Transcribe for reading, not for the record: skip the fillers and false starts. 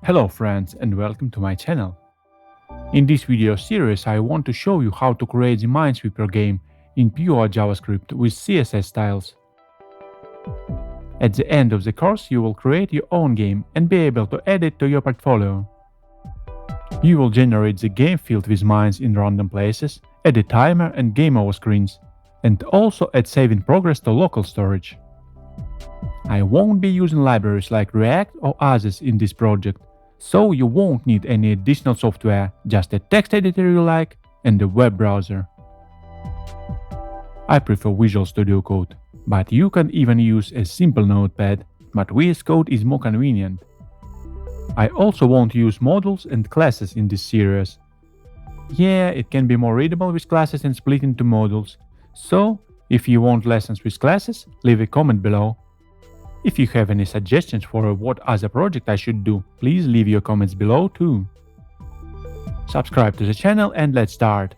Hello friends and welcome to my channel. In this video series I want to show you how to create the Minesweeper game in pure JavaScript with CSS styles. At the end of the course you will create your own game and be able to add it to your portfolio. You will generate the game filled with mines in random places, add a timer and game over screens, and also add save in progress to local storage. I won't be using libraries like React or others in this project, so you won't need any additional software, just a text editor you like and a web browser. I prefer Visual Studio Code, but you can even use a simple notepad, but VS Code is more convenient. I also won't use modules and classes in this series. Yeah, it can be more readable with classes and split into modules, so if you want lessons with classes, leave a comment below. If you have any suggestions for what other project I should do, please leave your comments below too. Subscribe to the channel and let's start.